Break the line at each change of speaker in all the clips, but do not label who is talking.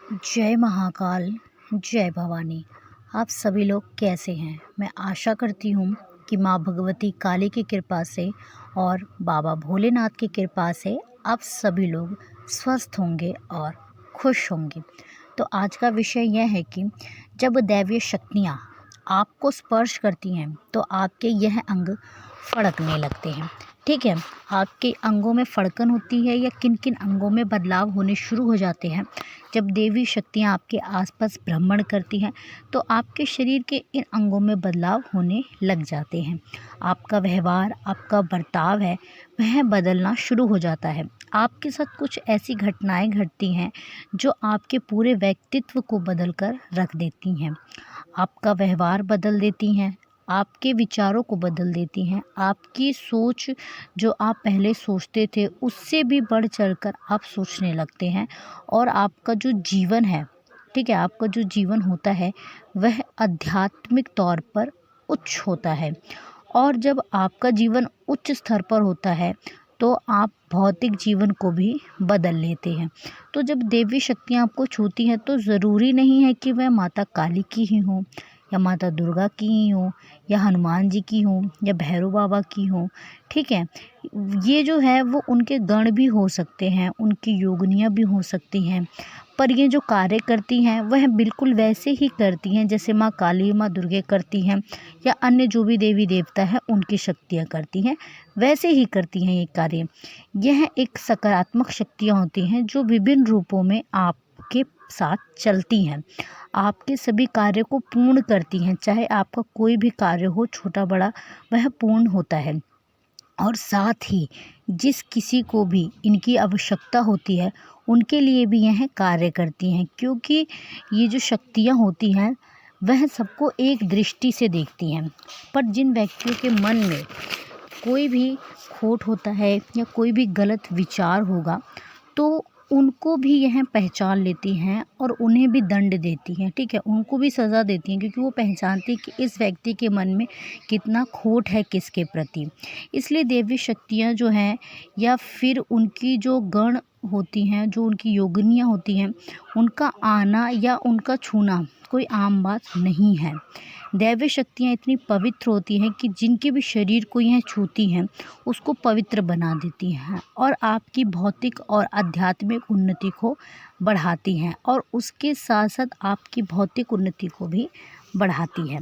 जय महाकाल, जय भवानी। आप सभी लोग कैसे हैं? मैं आशा करती हूँ कि माँ भगवती काली की कृपा से और बाबा भोलेनाथ की कृपा से आप सभी लोग स्वस्थ होंगे और खुश होंगे। तो आज का विषय यह है कि जब दैवीय शक्तियाँ आपको स्पर्श करती हैं तो आपके यह अंग फड़कने लगते हैं। ठीक है, आपके अंगों में फड़कन होती है या किन किन अंगों में बदलाव होने शुरू हो जाते हैं जब देवी शक्तियाँ आपके आसपास भ्रमण करती हैं तो आपके शरीर के इन अंगों में बदलाव होने लग जाते हैं। आपका व्यवहार, आपका बर्ताव है वह बदलना शुरू हो जाता है। आपके साथ कुछ ऐसी घटनाएं घटती हैं जो आपके पूरे व्यक्तित्व को बदल कर रख देती हैं। आपका व्यवहार बदल देती हैं, आपके विचारों को बदल देती हैं। आपकी सोच, जो आप पहले सोचते थे उससे भी बढ़ चढ़कर आप सोचने लगते हैं और आपका जो जीवन है, ठीक है, आपका जो जीवन होता है वह आध्यात्मिक तौर पर उच्च होता है। और जब आपका जीवन उच्च स्तर पर होता है तो आप भौतिक जीवन को भी बदल लेते हैं। तो जब देवी शक्तियाँ आपको छूती हैं तो ज़रूरी नहीं है कि वह माता काली की ही हों या माता दुर्गा की ही हों या हनुमान जी की हों या भैरव बाबा की हों। ठीक है, ये जो है वो उनके गण भी हो सकते हैं, उनकी योगिनियाँ भी हो सकती हैं, पर ये जो कार्य करती हैं वह बिल्कुल वैसे ही करती हैं जैसे माँ काली, माँ दुर्गे करती हैं या अन्य जो भी देवी देवता है उनकी शक्तियाँ करती हैं, वैसे ही करती हैं ये कार्य। यह एक सकारात्मक शक्तियाँ होती हैं जो विभिन्न रूपों में आपके साथ चलती हैं, आपके सभी कार्य को पूर्ण करती हैं। चाहे आपका कोई भी कार्य हो, छोटा बड़ा, वह पूर्ण होता है। और साथ ही जिस किसी को भी इनकी आवश्यकता होती है उनके लिए भी यह कार्य करती हैं, क्योंकि ये जो शक्तियाँ होती हैं वह सबको एक दृष्टि से देखती हैं। पर जिन व्यक्तियों के मन में कोई भी खोट होता है या कोई भी गलत विचार होगा तो उनको भी यह पहचान लेती हैं और उन्हें भी दंड देती हैं। ठीक है, उनको भी सज़ा देती हैं क्योंकि वो पहचानती हैं कि इस व्यक्ति के मन में कितना खोट है किसके प्रति। इसलिए देवी शक्तियाँ जो हैं या फिर उनकी जो गण होती हैं, जो उनकी योगिनियाँ होती हैं, उनका आना या उनका छूना कोई आम बात नहीं है। दैवी शक्तियाँ इतनी पवित्र होती हैं कि जिनके भी शरीर को यह छूती हैं उसको पवित्र बना देती हैं और आपकी भौतिक और आध्यात्मिक उन्नति को बढ़ाती हैं और उसके साथ साथ आपकी भौतिक उन्नति को भी बढ़ाती है।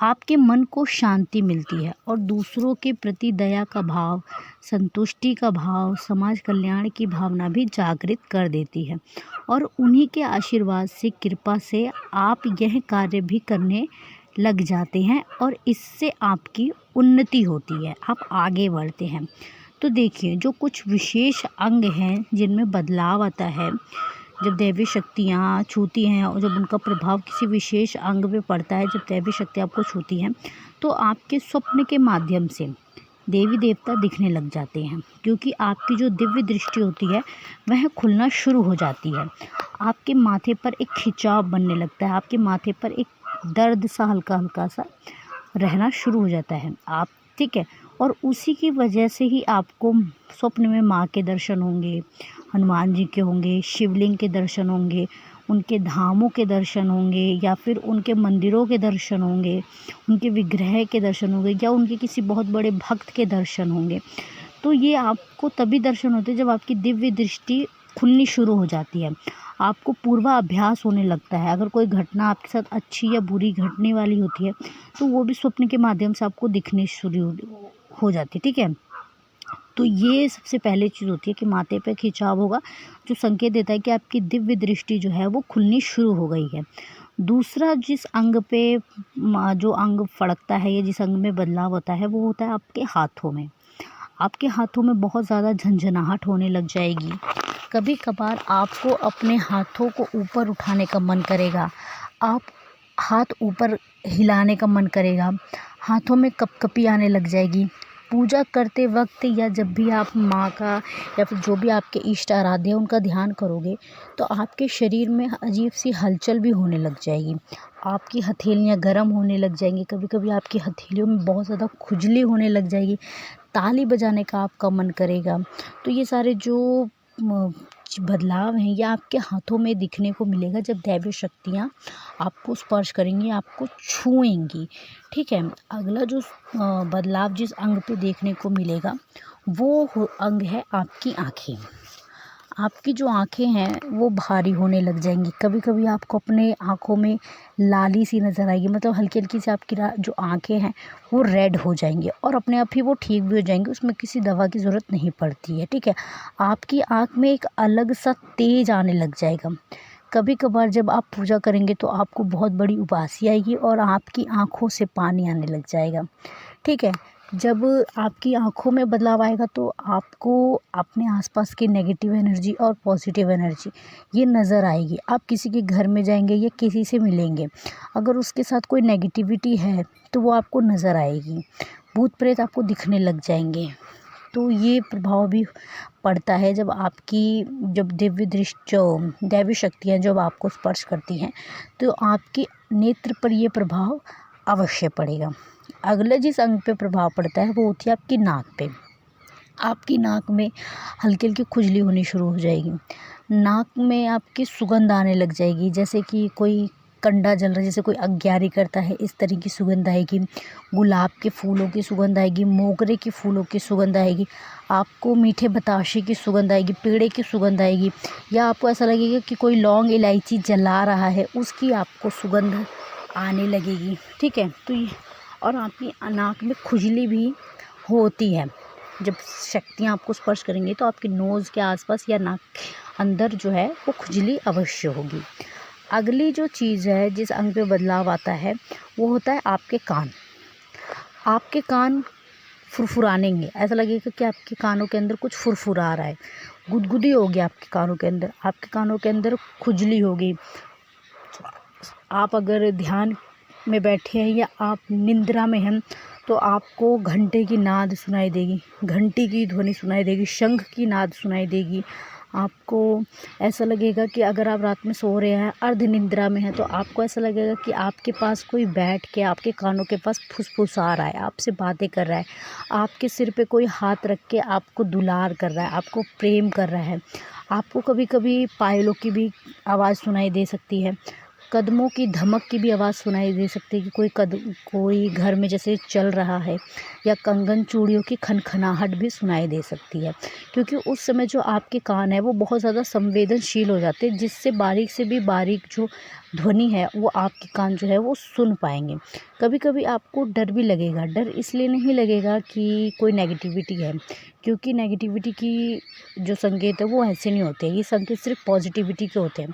आपके मन को शांति मिलती है और दूसरों के प्रति दया का भाव, संतुष्टि का भाव, समाज कल्याण की भावना भी जागृत कर देती है और उन्हीं के आशीर्वाद से, कृपा से आप यह कार्य भी करने लग जाते हैं और इससे आपकी उन्नति होती है, आप आगे बढ़ते हैं। तो देखिए, जो कुछ विशेष अंग हैं जिनमें बदलाव आता है जब दैवी शक्तियाँ छूती हैं और जब उनका प्रभाव किसी विशेष अंग पे पड़ता है, जब दैवी शक्ति आपको छूती हैं तो आपके स्वप्न के माध्यम से देवी देवता दिखने लग जाते हैं, क्योंकि आपकी जो दिव्य दृष्टि होती है वह खुलना शुरू हो जाती है। आपके माथे पर एक खिंचाव बनने लगता है, आपके माथे पर एक दर्द सा हल्का हल्का सा रहना शुरू हो जाता है आप, ठीक है, और उसी की वजह से ही आपको स्वप्न में माँ के दर्शन होंगे, हनुमान जी के होंगे, शिवलिंग के दर्शन होंगे, उनके धामों के दर्शन होंगे या फिर उनके मंदिरों के दर्शन होंगे, उनके विग्रह के दर्शन होंगे या उनके किसी बहुत बड़े भक्त के दर्शन होंगे। तो ये आपको तभी दर्शन होते हैं जब आपकी दिव्य दृष्टि खुलनी शुरू हो जाती है, आपको पूर्वाभ्यास होने लगता है। अगर कोई घटना आपके साथ अच्छी या बुरी घटने वाली होती है तो वो भी स्वप्न के माध्यम से आपको दिखनी शुरू हो जाती है। ठीक है, तो ये सबसे पहले चीज़ होती है कि माथे पे खिंचाव होगा जो संकेत देता है कि आपकी दिव्य दृष्टि जो है वो खुलनी शुरू हो गई है। दूसरा, जिस अंग पे जो अंग फड़कता है या जिस अंग में बदलाव होता है वो होता है आपके हाथों में। आपके हाथों में बहुत ज़्यादा झंझनाहट होने लग जाएगी। कभी कभार आपको अपने हाथों को ऊपर उठाने का मन करेगा, आप हाथ ऊपर हिलाने का मन करेगा, हाथों में कपकपी आने लग जाएगी। पूजा करते वक्त या जब भी आप माँ का या फिर जो भी आपके इष्ट आराध्य हैं उनका ध्यान करोगे तो आपके शरीर में अजीब सी हलचल भी होने लग जाएगी, आपकी हथेलियाँ गर्म होने लग जाएंगी, कभी कभी आपकी हथेलियों में बहुत ज़्यादा खुजली होने लग जाएगी, ताली बजाने का आपका मन करेगा। तो ये सारे जो बदलाव हैं ये आपके हाथों में दिखने को मिलेगा जब दैवीय शक्तियाँ आपको स्पर्श करेंगी, आपको छुएंगी। ठीक है, अगला जो बदलाव जिस अंग पे देखने को मिलेगा वो अंग है आपकी आँखें। आपकी जो आँखें हैं वो भारी होने लग जाएंगी। कभी कभी आपको अपने आँखों में लाली सी नज़र आएगी, मतलब हल्की हल्की सी आपकी जो आँखें हैं वो रेड हो जाएंगी और अपने आप ही वो ठीक भी हो जाएंगी, उसमें किसी दवा की ज़रूरत नहीं पड़ती है। ठीक है, आपकी आँख में एक अलग सा तेज आने लग जाएगा। कभी कभार जब आप पूजा करेंगे तो आपको बहुत बड़ी उबासी आएगी और आपकी आँखों से पानी आने लग जाएगा। ठीक है, जब आपकी आँखों में बदलाव आएगा तो आपको अपने आसपास की नेगेटिव एनर्जी और पॉजिटिव एनर्जी ये नज़र आएगी। आप किसी के घर में जाएंगे या किसी से मिलेंगे, अगर उसके साथ कोई नेगेटिविटी है तो वो आपको नज़र आएगी। भूत प्रेत आपको दिखने लग जाएंगे। तो ये प्रभाव भी पड़ता है जब दिव्य दृष्टि जो दैवी शक्तियाँ जब आपको स्पर्श करती हैं तो आपके नेत्र पर ये प्रभाव अवश्य पड़ेगा। अगला जिस अंग पे प्रभाव पड़ता है वो होती है आपकी नाक पे। आपकी नाक में हल्की हल्की खुजली होनी शुरू हो जाएगी। नाक में आपकी सुगंध आने लग जाएगी, जैसे कि कोई कंडा जल रहा है, जैसे कोई अग्यारी करता है, इस तरह की सुगंध आएगी। गुलाब के फूलों की सुगंध आएगी, मोगरे के फूलों की सुगंध आएगी, आपको मीठे बताशे की सुगंध आएगी, पेड़े की सुगंध आएगी, या आपको ऐसा लगेगा कि कोई लौंग इलायची जला रहा है उसकी आपको सुगंध आने लगेगी। ठीक है, तो ये और आपकी नाक में खुजली भी होती है। जब शक्तियाँ आपको स्पर्श करेंगी तो आपके नोज़ के आसपास या नाक के अंदर जो है वो खुजली अवश्य होगी। अगली जो चीज़ है जिस अंग पे बदलाव आता है वो होता है आपके कान। आपके कान फुरफुरानेंगे, ऐसा लगेगा कि आपके कानों के अंदर कुछ फुरफुरा रहा है, गुदगुदी होगी आपके कानों के अंदर, आपके कानों के अंदर खुजली होगी। आप अगर ध्यान में बैठे हैं या आप निंद्रा में हैं तो आपको घंटे की नाद सुनाई देगी, घंटी की ध्वनि सुनाई देगी, शंख की नाद सुनाई देगी। आपको ऐसा लगेगा कि अगर आप रात में सो रहे हैं, अर्ध निंद्रा में हैं, तो आपको ऐसा लगेगा कि आपके पास कोई बैठ के आपके कानों के पास फुसफुसा रहा है, आपसे बातें कर रहा है, आपके सिर पे कोई हाथ रख के आपको दुलार कर रहा है, आपको प्रेम कर रहा है। आपको कभी कभी पायलों की भी आवाज़ सुनाई दे सकती है, कदमों की धमक की भी आवाज़ सुनाई दे सकती है कि कोई घर में जैसे चल रहा है, या कंगन चूड़ियों की खनखनाहट भी सुनाई दे सकती है, क्योंकि उस समय जो आपके कान है वो बहुत ज़्यादा संवेदनशील हो जाते हैं, जिससे बारीक से भी बारीक जो ध्वनि है वो आपके कान जो है वो सुन पाएंगे। कभी कभी आपको डर भी लगेगा, डर इसलिए नहीं लगेगा कि कोई नेगेटिविटी है, क्योंकि नेगेटिविटी की जो संकेत है वो ऐसे नहीं होते, ये संकेत सिर्फ पॉजिटिविटी के होते हैं।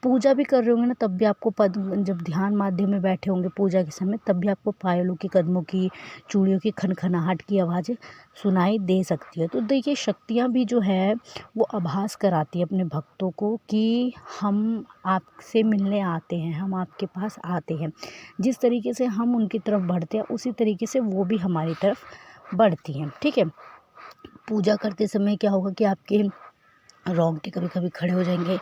पूजा भी कर रहे होंगे ना तब भी आपको जब ध्यान माध्यम में बैठे होंगे पूजा के समय, तब भी आपको पायलों की, कदमों की, चूड़ियों की खनखनाहट की आवाज़ें सुनाई दे सकती है। तो देखिए, शक्तियाँ भी जो है वो आभास कराती है अपने भक्तों को कि हम आपसे मिलने आते हैं, हम आपके पास आते हैं। जिस तरीके से हम उनकी तरफ बढ़ते हैं उसी तरीके से वो भी हमारी तरफ बढ़ती हैं। ठीक है, पूजा करते समय क्या होगा कि आपके रोंगटे कभी कभी खड़े हो जाएंगे,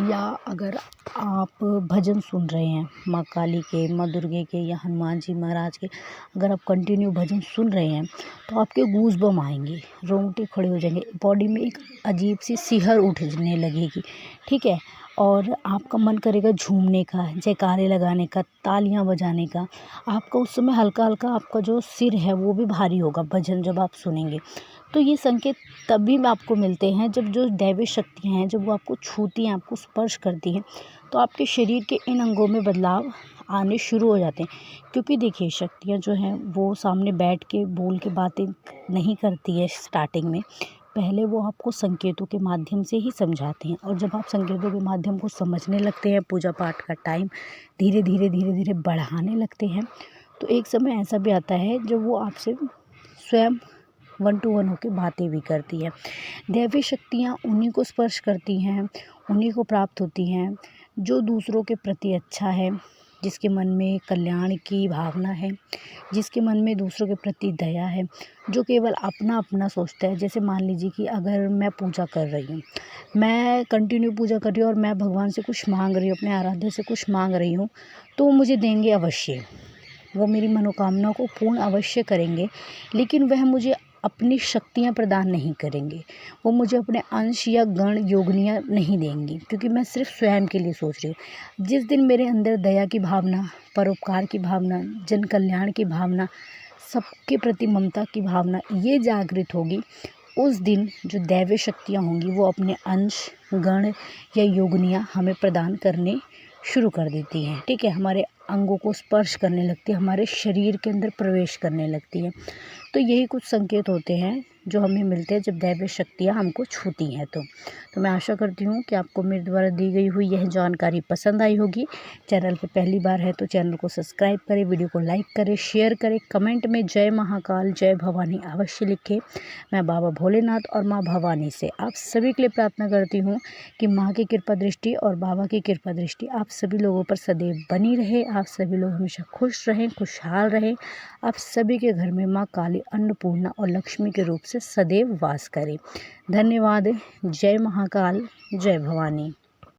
या अगर आप भजन सुन रहे हैं माँ काली के, माँ दुर्गे के, या हनुमान जी महाराज के, अगर आप कंटिन्यू भजन सुन रहे हैं तो आपके गूज़बम्प आएंगे, रोंगटे खड़े हो जाएंगे, बॉडी में एक अजीब सी सिहर उठने लगेगी। ठीक है, और आपका मन करेगा झूमने का, जयकारे लगाने का, तालियां बजाने का। आपका उस समय हल्का हल्का आपका जो सिर है वो भी भारी होगा भजन जब आप सुनेंगे। तो ये संकेत तभी आपको मिलते हैं जब जो दैवी शक्तियाँ हैं जब वो आपको छूती हैं, आपको स्पर्श करती हैं, तो आपके शरीर के इन अंगों में बदलाव आने शुरू हो जाते हैं। क्योंकि देखिए, शक्तियाँ जो हैं वो सामने बैठ के बोल के बातें नहीं करती है स्टार्टिंग में, पहले वो आपको संकेतों के माध्यम से ही समझाते हैं, और जब आप संकेतों के माध्यम को समझने लगते हैं, पूजा पाठ का टाइम धीरे धीरे बढ़ाने लगते हैं, तो एक समय ऐसा भी आता है जब वो आपसे स्वयं 1 to 1 होकर बातें भी करती है। दैवी शक्तियाँ उन्हीं को स्पर्श करती हैं, उन्हीं को प्राप्त होती हैं जो दूसरों के प्रति अच्छा है, जिसके मन में कल्याण की भावना है, जिसके मन में दूसरों के प्रति दया है, जो केवल अपना अपना सोचता है। जैसे मान लीजिए कि अगर मैं पूजा कर रही हूँ, मैं कंटिन्यू पूजा कर रही हूँ और मैं भगवान से कुछ मांग रही हूँ, अपने आराध्य से कुछ मांग रही हूँ, तो वो मुझे देंगे अवश्य, वो मेरी मनोकामना को पूर्ण अवश्य करेंगे, लेकिन वह मुझे
अपनी शक्तियाँ प्रदान नहीं करेंगे, वो मुझे अपने अंश या गण योगनियाँ नहीं देंगी, क्योंकि मैं सिर्फ स्वयं के लिए सोच रही हूँ। जिस दिन मेरे अंदर दया की भावना, परोपकार की भावना, जन कल्याण की भावना, सबके प्रति ममता की भावना ये जागृत होगी, उस दिन जो दैवीय शक्तियाँ होंगी वो अपने अंश, गण या योगनियाँ हमें प्रदान करने शुरू कर देती हैं। ठीक है, हमारे अंगों को स्पर्श करने लगती है, हमारे शरीर के अंदर प्रवेश करने लगती है। तो यही कुछ संकेत होते हैं जो हमें मिलते हैं जब दैवीय शक्तियाँ हमको छूती हैं। तो मैं आशा करती हूँ कि आपको मेरे द्वारा दी गई हुई यह जानकारी पसंद आई होगी। चैनल पर पहली बार है तो चैनल को सब्सक्राइब करें, वीडियो को लाइक करें, शेयर करें, कमेंट में जय महाकाल, जय भवानी अवश्य लिखें। मैं बाबा भोलेनाथ और माँ भवानी से आप सभी के लिए प्रार्थना करती हूँ कि माँ की कृपा दृष्टि और बाबा की कृपा दृष्टि आप सभी लोगों पर सदैव बनी रहे। आप सभी लोग हमेशा खुश रहें, खुशहाल रहें। आप सभी के घर में माँ काली, अन्नपूर्णा और लक्ष्मी के रूप से सदैव वास करें। धन्यवाद। जय महाकाल, जय भवानी।